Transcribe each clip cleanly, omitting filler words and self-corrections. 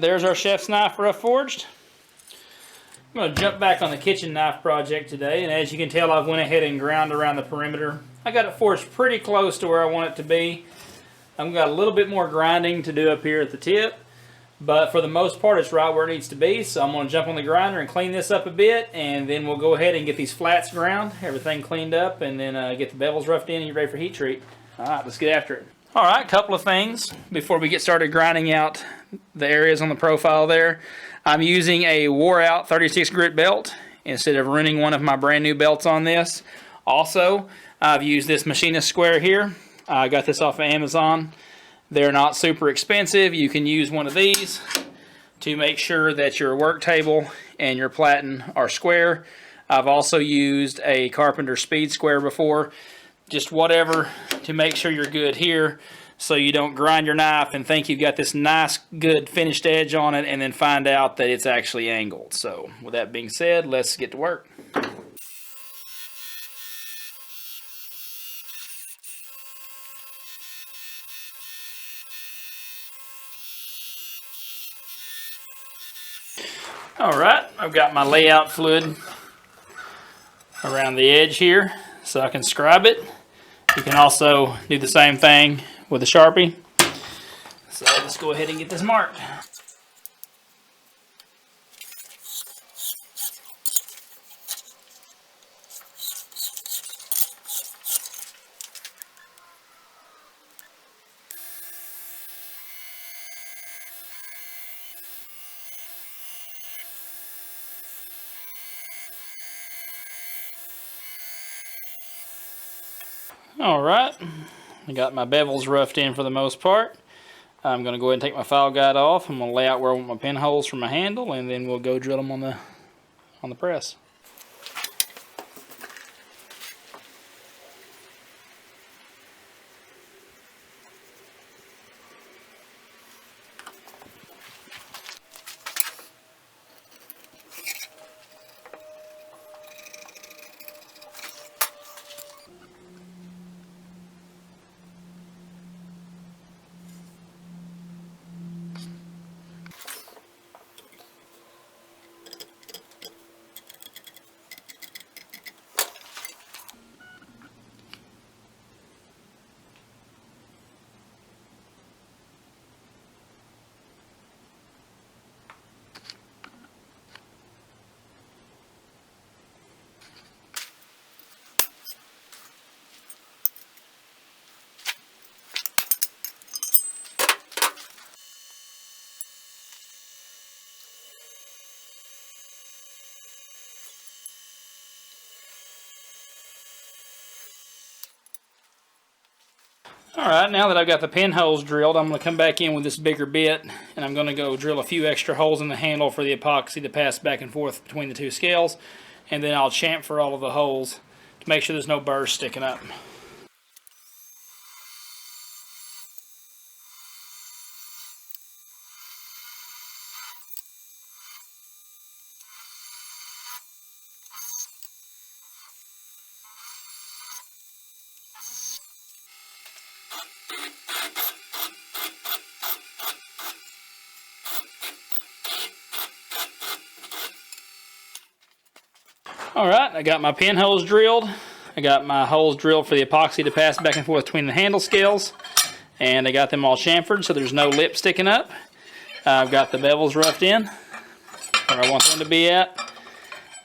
there's our chef's knife rough forged. I'm going to jump back on the kitchen knife project today, and as you can tell, I've went ahead and ground around the perimeter. I got it forged pretty close to where I want it to be. I've got a little bit more grinding to do up here at the tip, but for the most part it's right where it needs to be. So I'm going to jump on the grinder and clean this up a bit, and then we'll go ahead and get these flats ground, everything cleaned up, and then get the bevels roughed in and you're ready for heat treat. Alright, let's get after it. Alright, a couple of things before we get started grinding out the areas on the profile there. I'm using a wore out 36 grit belt instead of running one of my brand new belts on this. Also, I've used this machinist square here. I got this off of Amazon. They're not super expensive. You can use one of these to make sure that your work table and your platen are square. I've also used a Carpenter Speed Square before. Just whatever to make sure you're good here, so you don't grind your knife and think you've got this nice good finished edge on it and then find out that it's actually angled. So with that being said, let's get to work. Alright, I've got my layout fluid around the edge here so I can scribe it. You can also do the same thing with a Sharpie. So let's go ahead and get this marked. Alright, I got my bevels roughed in for the most part. I'm going to go ahead and take my file guide off. I'm going to lay out where I want my pinholes for my handle, and then we'll go drill them on the press. Alright, now that I've got the pinholes drilled, I'm going to come back in with this bigger bit, and I'm going to go drill a few extra holes in the handle for the epoxy to pass back and forth between the two scales, and then I'll chamfer all of the holes to make sure there's no burrs sticking up. Alright, I got my pinholes drilled. I got my holes drilled for the epoxy to pass back and forth between the handle scales. And I got them all chamfered so there's no lip sticking up. I've got the bevels roughed in where I want them to be at.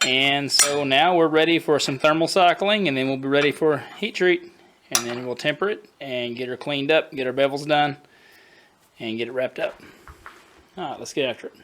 And so now we're ready for some thermal cycling, and then we'll be ready for heat treat. And then we'll temper it and get her cleaned up, get our bevels done, and get it wrapped up. Alright, let's get after it.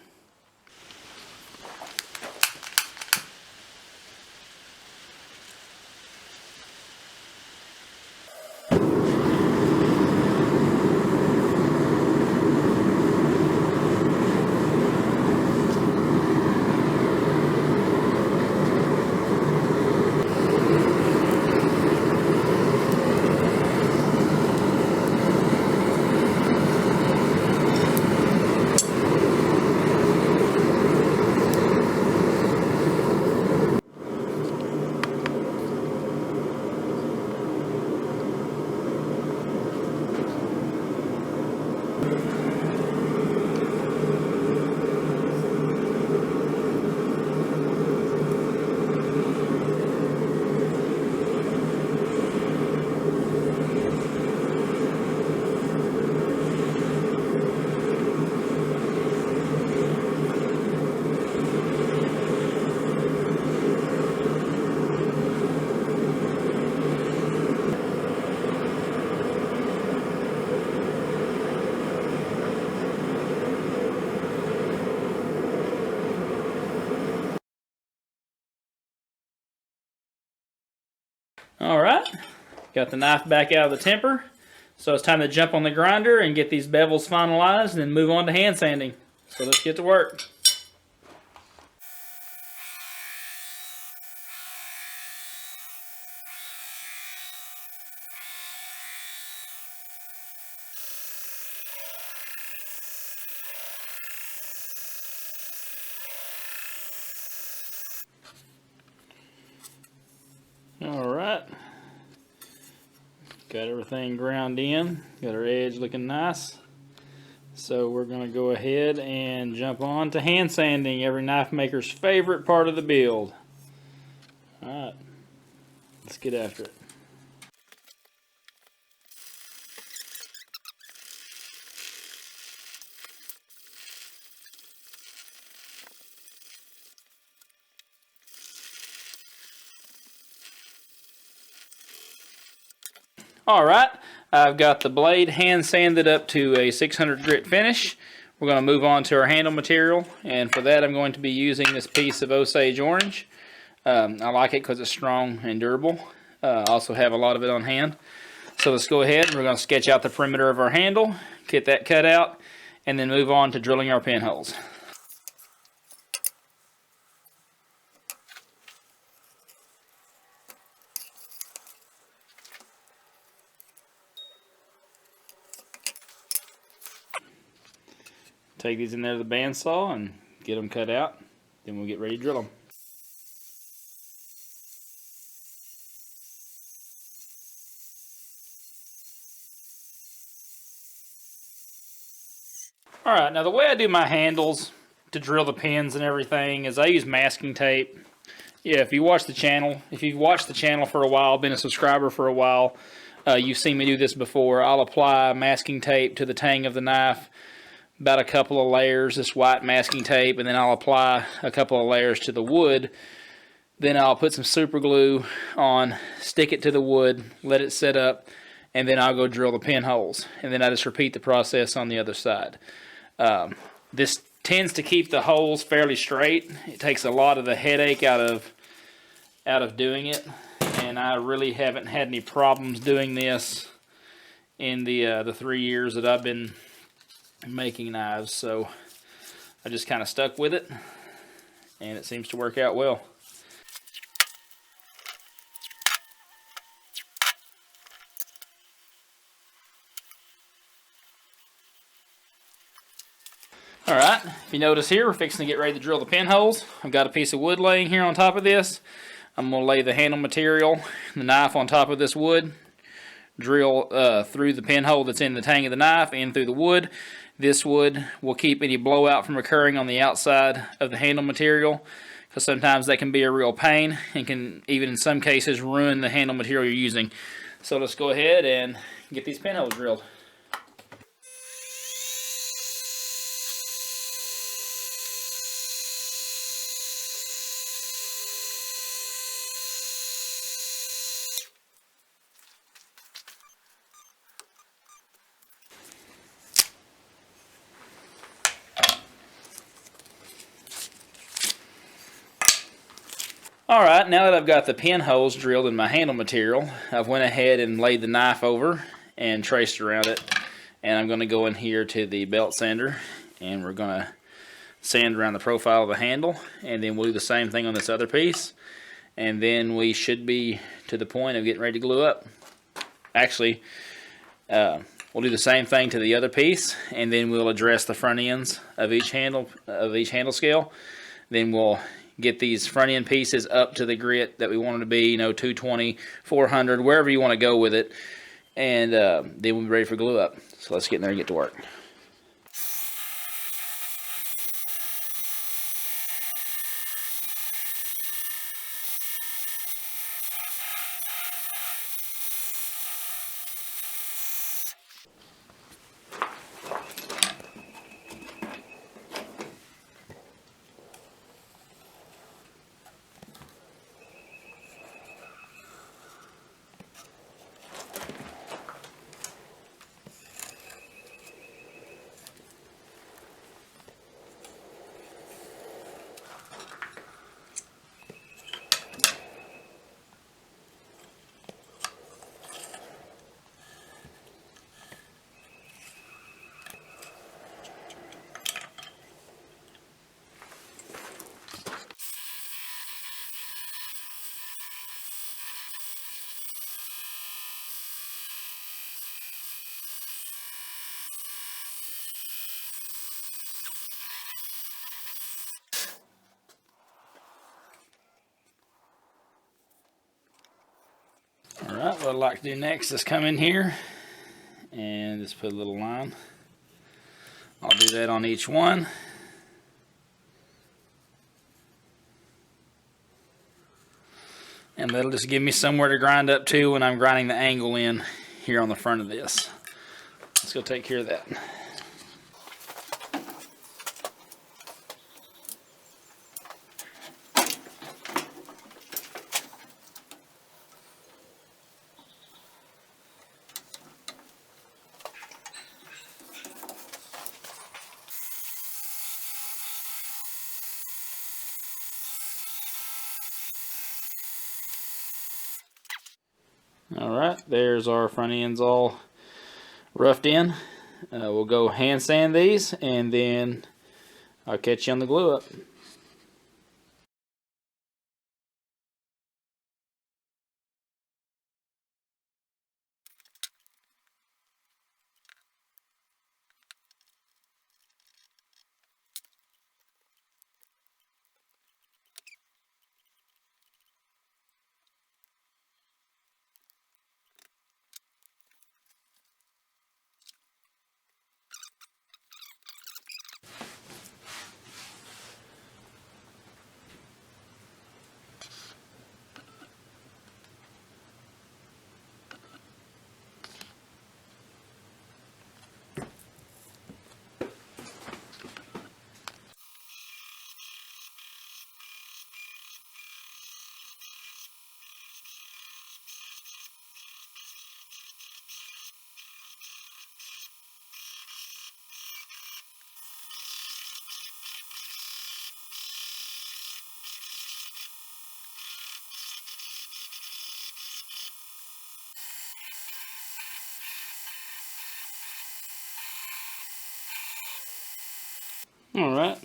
Alright, got the knife back out of the temper. So it's time to jump on the grinder and get these bevels finalized and then move on to hand sanding. So let's get to work. Alright, got everything ground in, got our edge looking nice. So we're going to go ahead and jump on to hand sanding, every knife maker's favorite part of the build. Alright, let's get after it. Alright, I've got the blade hand sanded up to a 600 grit finish. We're going to move on to our handle material, and for that I'm going to be using this piece of Osage orange. I like it because it's strong and durable. I also have a lot of it on hand. So let's go ahead and we're going to sketch out the perimeter of our handle, get that cut out, and then move on to drilling our pinholes. Take these in there to the bandsaw and get them cut out. Then we'll get ready to drill them. Alright, now the way I do my handles to drill the pins and everything is I use masking tape. Yeah, if you watch the channel, if you've watched the channel for a while, been a subscriber for a while, you've seen me do this before. I'll apply masking tape to the tang of the knife, about a couple of layers, this white masking tape, and then I'll apply a couple of layers to the wood. Then I'll put some super glue on, stick it to the wood, let it set up, and then I'll go drill the pinholes. And then I just repeat the process on the other side. This tends to keep the holes fairly straight. It takes a lot of the headache out of doing it, and I really haven't had any problems doing this in the 3 years that I've been making knives. So I just kind of stuck with it, and it seems to work out well. Alright, if you notice here, we're fixing to get ready to drill the pinholes. I've got a piece of wood laying here on top of this. I'm going to lay the handle material, the knife on top of this wood, drill through the pinhole that's in the tang of the knife and through the wood. This wood will keep any blowout from occurring on the outside of the handle material, because sometimes that can be a real pain and can even in some cases ruin the handle material you're using. So let's go ahead and get these pinholes drilled. Alright, now that I've got the pinholes drilled in my handle material, I've went ahead and laid the knife over and traced around it. And I'm going to go in here to the belt sander, and we're going to sand around the profile of the handle, and then we'll do the same thing on this other piece. And then we should be to the point of getting ready to glue up. Actually, we'll do the same thing to the other piece, and then we'll address the front ends of each handle scale. Then we'll get these front end pieces up to the grit that we want them to be, 220, 400, wherever you want to go with it. And then we'll be ready for glue up. So let's get in there and get to work. what I'd like to do next is come in here and just put a little line. I'll do that on each one. And that'll just give me somewhere to grind up to when I'm grinding the angle in here on the front of this. Let's go take care of that. Alright, there's our front ends all roughed in. We'll go hand sand these and then I'll catch you on the glue up. Alright,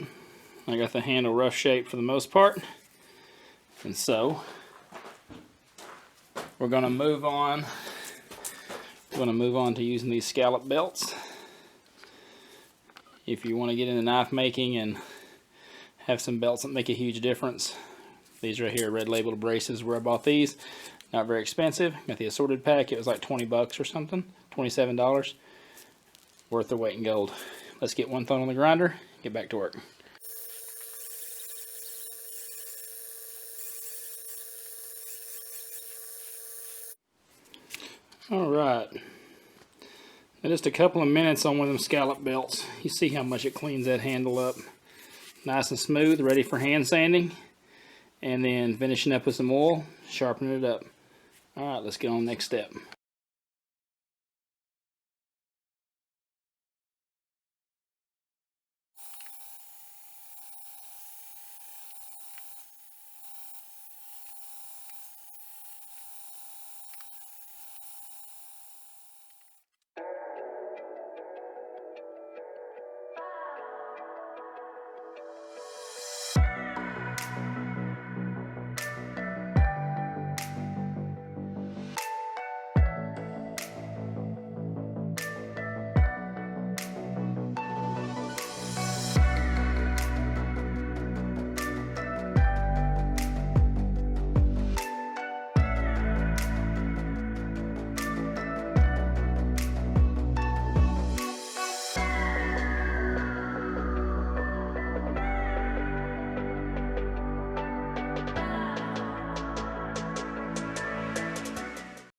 I got the handle rough shape for the most part, and so we're going to move on. To using these scallop belts. If you want to get into knife making and have some belts that make a huge difference, these right here, red labeled braces, where I bought these. Not very expensive. Got the assorted pack. It was like 20 bucks or something, $27. Worth their weight in gold. Let's get one thrown on the grinder, get back to work. Alright, now just a couple of minutes on one of them scallop belts. You see how much it cleans that handle up. Nice and smooth, ready for hand sanding. And then finishing up with some oil, sharpening it up. Alright, let's get on the next step.